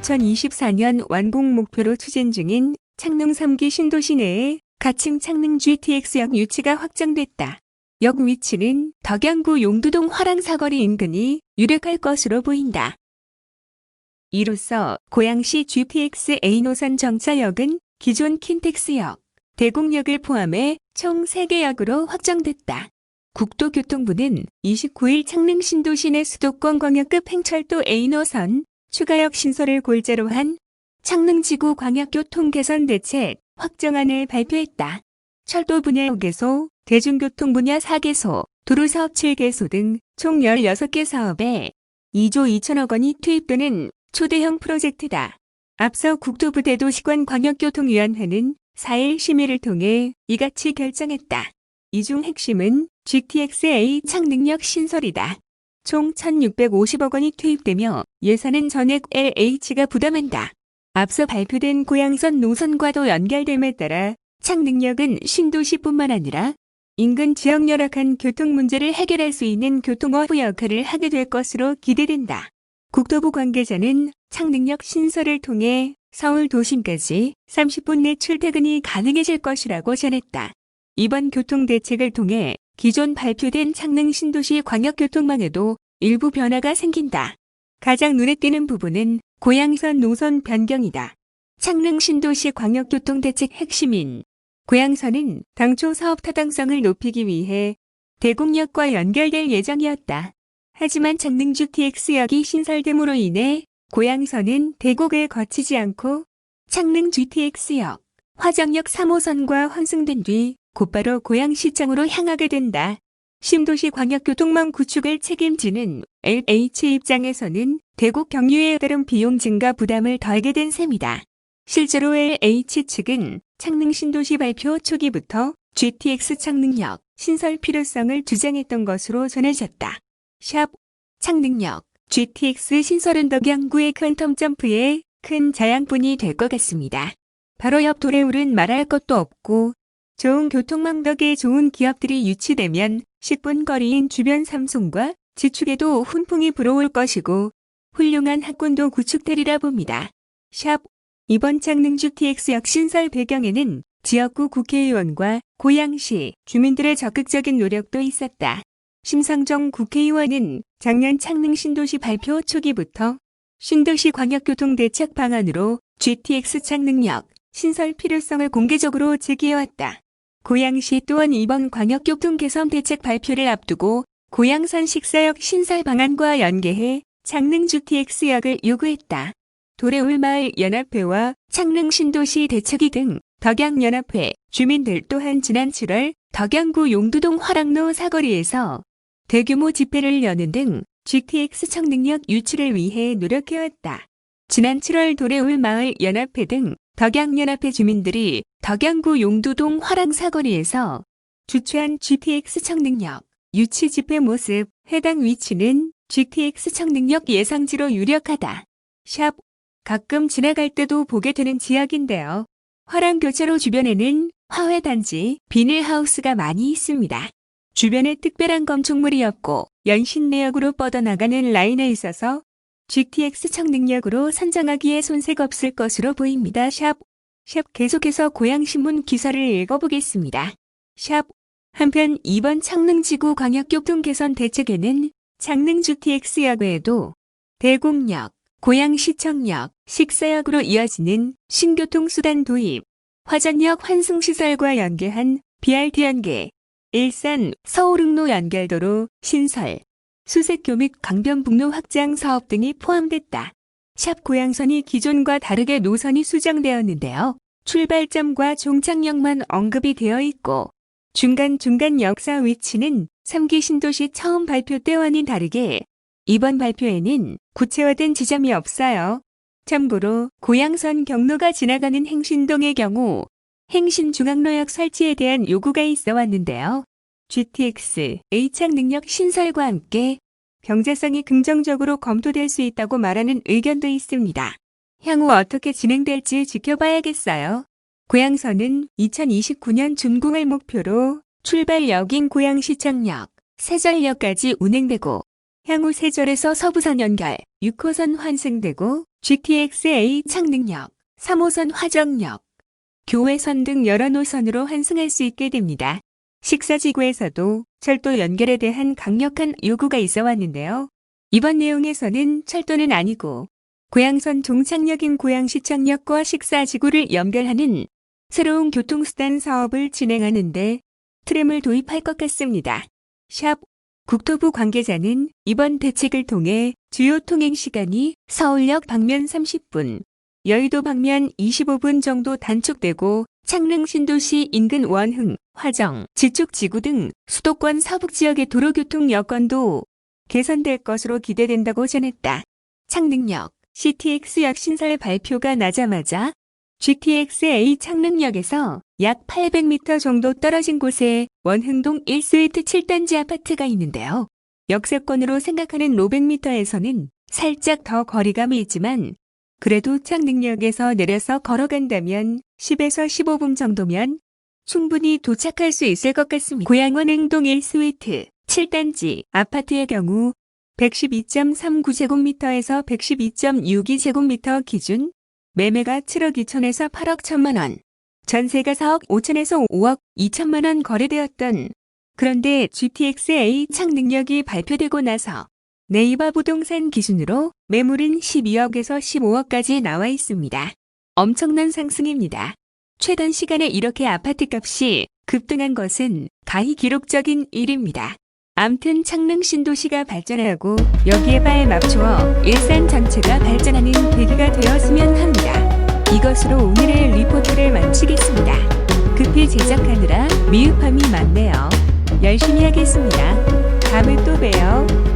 2024년 완공 목표로 추진 중인 창릉 3기 신도시 내에 가칭 창릉 GTX역 유치가 확정됐다. 역 위치는 덕양구 용두동 화랑사거리 인근이 유력할 것으로 보인다. 이로써 고양시 GTX A노선 정차역은 기존 킨텍스역, 대곡역을 포함해 총 3개 역으로 확정됐다. 국토교통부는 29일 창릉 신도시 내 수도권 광역급 행철도 A노선 추가역 신설을 골자로 한 창릉지구 광역교통 개선 대책 확정안을 발표했다. 철도 분야 5개소, 대중교통 분야 4개소, 도로사업 7개소 등 총 16개 사업에 2조 2천억 원이 투입되는 초대형 프로젝트다. 앞서 국토부 대도시권광역교통위원회는 4일 심의를 통해 이같이 결정했다. 이 중 핵심은 GTX-A 창릉역 신설이다. 총 1,650억 원이 투입되며 예산은 전액 LH가 부담한다. 앞서 발표된 고양선 노선과도 연결됨에 따라 창릉역은 신도시뿐만 아니라 인근 지역 열악한 교통 문제를 해결할 수 있는 교통허브 역할을 하게 될 것으로 기대된다. 국토부 관계자는 창릉역 신설을 통해 서울 도심까지 30분 내 출퇴근이 가능해질 것이라고 전했다. 이번 교통대책을 통해 기존 발표된 창릉 신도시 광역교통망에도 일부 변화가 생긴다. 가장 눈에 띄는 부분은 고양선 노선 변경이다. 창릉 신도시 광역교통대책 핵심인 고양선은 당초 사업 타당성을 높이기 위해 대곡역과 연결될 예정이었다. 하지만 창릉 GTX역이 신설됨으로 인해 고양선은 대곡을 거치지 않고 창릉 GTX역, 화정역 3호선과 환승된 뒤 곧바로 고양시청으로 향하게 된다. 신도시 광역교통망 구축을 책임지는 LH 입장에서는 대곡 경유에 따른 비용 증가 부담을 덜게 된 셈이다. 실제로 LH 측은 창릉 신도시 발표 초기부터 GTX 창릉역 신설 필요성을 주장했던 것으로 전해졌다. 창릉역 GTX 신설은 덕양구의 퀀텀 점프에 큰 자양분이 될 것 같습니다. 바로 옆 도래울은 말할 것도 없고 좋은 교통망 덕에 좋은 기업들이 유치되면 10분 거리인 주변 삼송과 지축에도 훈풍이 불어올 것이고 훌륭한 학군도 구축되리라 봅니다. 이번 창릉 GTX역 신설 배경에는 지역구 국회의원과 고양시 주민들의 적극적인 노력도 있었다. 심상정 국회의원은 작년 창릉 신도시 발표 초기부터 신도시 광역교통대책 방안으로 GTX 창릉역 신설 필요성을 공개적으로 제기해왔다. 고양시 또한 이번 광역교통 개선 대책 발표를 앞두고 고양선 식사역 신설 방안과 연계해 창릉 GTX역을 요구했다. 도래울마을 연합회와 창릉 신도시 대책위 등 덕양연합회 주민들 또한 지난 7월 덕양구 용두동 화랑로 사거리에서 대규모 집회를 여는 등 GTX 창릉역 유치를 위해 노력해왔다. 지난 7월 도래울마을 연합회 등 덕양연합회 주민들이 덕양구 용두동 화랑사거리에서 주최한 GTX 창릉역 유치 집회 모습, 해당 위치는 GTX 창릉역 예상지로 유력하다. 가끔 지나갈 때도 보게 되는 지역인데요. 화랑교차로 주변에는 화훼단지, 비닐하우스가 많이 있습니다. 주변에 특별한 건축물이 없고 연신내역으로 뻗어나가는 라인에 있어서 GTX 창릉역으로 선정하기에 손색 없을 것으로 보입니다. 계속해서 고양신문 기사를 읽어보겠습니다. 한편 이번 창릉지구 광역교통 개선 대책에는 창릉 GTX역 외에도 대곡역, 고양시청역, 식사역으로 이어지는 신교통수단 도입, 화전역 환승시설과 연계한 BRT 연계, 일산 서울흥로 연결도로 신설, 수색교 및 강변북로 확장 사업 등이 포함됐다. 고양선이 기존과 다르게 노선이 수정되었는데요. 출발점과 종착역만 언급이 되어 있고 중간중간 역사 위치는 3기 신도시 처음 발표 때와는 다르게 이번 발표에는 구체화된 지점이 없어요. 참고로 고양선 경로가 지나가는 행신동의 경우 행신중앙로역 설치에 대한 요구가 있어 왔는데요. GTX A창릉역 신설과 함께 경제성이 긍정적으로 검토될 수 있다고 말하는 의견도 있습니다. 향후 어떻게 진행될지 지켜봐야겠어요. 고양선은 2029년 준공을 목표로 출발역인 고양시청역, 세절역까지 운행되고 향후 세절에서 서부선 연결 6호선 환승되고 GTX-A 창릉역, 3호선 화정역, 교외선 등 여러 노선으로 환승할 수 있게 됩니다. 식사지구에서도 철도 연결에 대한 강력한 요구가 있어 왔는데요. 이번 내용에서는 철도는 아니고 고양선 종착역인 고양시청역과 식사지구를 연결하는 새로운 교통수단 사업을 진행하는데 트램을 도입할 것 같습니다. 국토부 관계자는 이번 대책을 통해 주요 통행시간이 서울역 방면 30분, 여의도 방면 25분 정도 단축되고 창릉 신도시 인근 원흥, 화정, 지축지구 등 수도권 서북지역의 도로교통 여건도 개선될 것으로 기대된다고 전했다. 창릉역, CTX역 신설 발표가 나자마자 GTX-A 창릉역에서 약 800m 정도 떨어진 곳에 원흥동 1스위트 7단지 아파트가 있는데요. 역세권으로 생각하는 500m에서는 살짝 더 거리감이 있지만 그래도 창릉역에서 내려서 걸어간다면 10에서 15분 정도면 충분히 도착할 수 있을 것 같습니다. 고양원흥동 1스위트 7단지 아파트의 경우 112.39제곱미터에서 112.62제곱미터 기준 매매가 7억 2천에서 8억 1천만 원, 전세가 4억 5천에서 5억 2천만 원 거래되었던 그런데 GTX-A 창릉역이 발표되고 나서 네이버 부동산 기준으로 매물은 12억에서 15억까지 나와 있습니다. 엄청난 상승입니다. 최단 시간에 이렇게 아파트 값이 급등한 것은 가히 기록적인 일입니다. 암튼 창릉 신도시가 발전하고 여기에 맞추어 일산 전체가 발전하는 계기가 되었으면 합니다. 이것으로 오늘의 리포트를 마치겠습니다. 급히 제작하느라 미흡함이 많네요. 열심히 하겠습니다. 다음에 또 봬요.